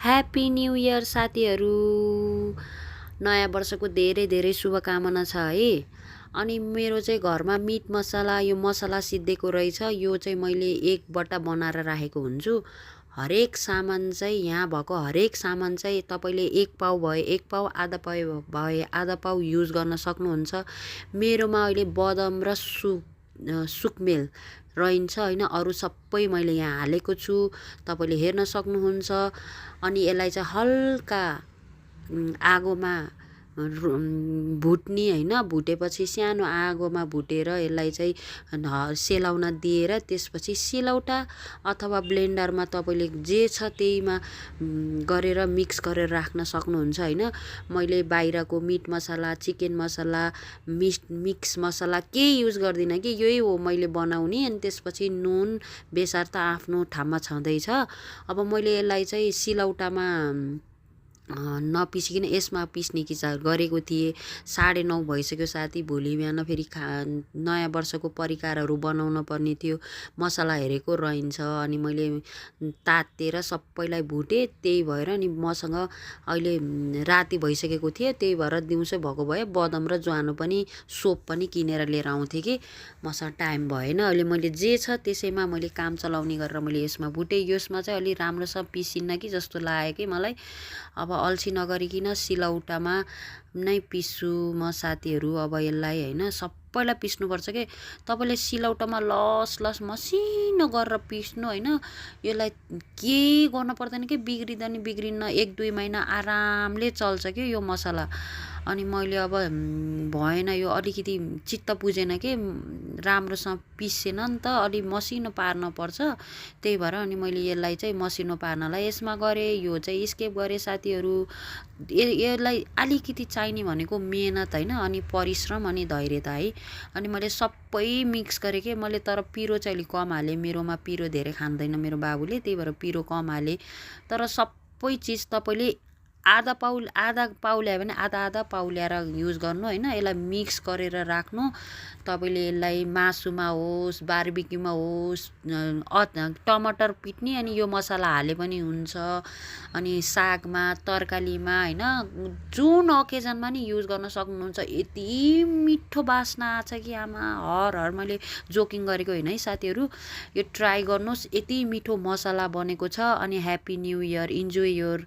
Happy new year साथीहरू। नयाँ वर्षको धेरै धेरै शुभकामना छ है। अनि मेरो चाहिँ घरमा मिट मसला यो मसला सिद्धिएको रहेछ। यो चाहिँ मैले एक बट्टा बनाएर राखेको हुन्छु। हरेक सामान चाहिँ यहाँ भएको हरेक सामान चाहिँ तपाईँले एक पाउ भए एक पाउ, आधा पाउ भए आधा पाउ युज गर्न सक्नुहुन्छ। मेरोमा अहिले बदम र सुकमेल रहन्छ होइन। अरू सबै मैले यहाँ हालेको छु, तपाईँले हेर्न सक्नुहुन्छ। अनि यसलाई चाहिँ हल्का आगोमा भुट्ने होइन। भुटेपछि सानो आगोमा भुटेर यसलाई चाहिँ सेलाउन दिएर त्यसपछि सिलौटा अथवा ब्लेन्डरमा तपाईँले जे छ त्यहीमा गरेर मिक्स गरेर राख्न सक्नुहुन्छ होइन। मैले बाहिरको मिट मसला, चिकन मसला, मिक्स मसला केही युज गर्दिनँ कि यही हो मैले बनाउने। अनि त्यसपछि नुन बेसार त आफ्नो ठाउँमा छँदैछ। अब मैले यसलाई चाहिँ सिलौटामा नपिसिकन यसमा पिस्ने कि गरेको थिएँ। 9:30 भइसक्यो साथी। भोलि बिहान फेरि नयाँ वर्षको परिकारहरू बनाउन पर्ने थियो। मसला हेरेको रहन्छ। अनि मैले तातेर सबैलाई भुटेँ। त्यही भएर नि मसँग अहिले राति भइसकेको थियो। त्यही भएर दिउँसो भएको भए बदम र ज्वानो पनि सोप पनि किनेर लिएर आउँथेँ कि मसँग टाइम भएन। अहिले मैले जे छ त्यसैमा मैले काम चलाउने गरेर मैले यसमा भुटेँ। यसमा चाहिँ अलि राम्रोसँग पिसिन्न कि जस्तो लाग्यो कि मलाई। अब अल्छी नगरिकन सिलौटामा नै पिस्छु म साथीहरू। अब यसलाई होइन सबैलाई पिस्नुपर्छ कि तपाईँले सिलौटामा लस मसिनो गरेर पिस्नु होइन। यसलाई केही गर्नु पर्दैन कि बिग्रिँदैन बिग्रिन्न। 1-2 महिना आरामले चल्छ कि यो मसला। अनि मैले अब भएन यो अलिकति चित्त बुझेन कि राम्रोसँग पिसेन नि त। अलि मसिनो पार्न पर्छ। त्यही भएर अनि मैले यसलाई चाहिँ मसिनो पार्नलाई यसमा गरेँ। यो चाहिँ स्केप गरेँ साथीहरू। यसलाई अलिकति चाहिने भनेको मेहनत होइन, अनि परिश्रम अनि धैर्यता है। अनि मैले सबै मिक्स गरेँ कि मैले। तर पिरो चाहिँ अलिक कम हालेँ। मेरोमा पिरो धेरै खाँदैन मेरो बाबुले, त्यही भएर पिरो कम हालेँ। तर सबै चिज तपाईँले आधा पाउ ल्यायो भने आधा पाउ ल्याएर युज गर्नु होइन। यसलाई मिक्स गरेर राख्नु। तपाईँले यसलाई मासुमा होस्, बारबिक्यूमा होस्, टमाटर पिट्ने अनि यो मसला हाले पनि हुन्छ। अनि सागमा, तरकारीमा होइन, जुन अकेजनमा नि युज गर्न सक्नुहुन्छ। यति मिठो बास्ना आछ कि आमा हर मैले जोकिङ गरेको होइन है साथीहरू। यो ट्राई गर्नुहोस्। यति मिठो मसला बनेको छ। अनि happy new year, enjoy your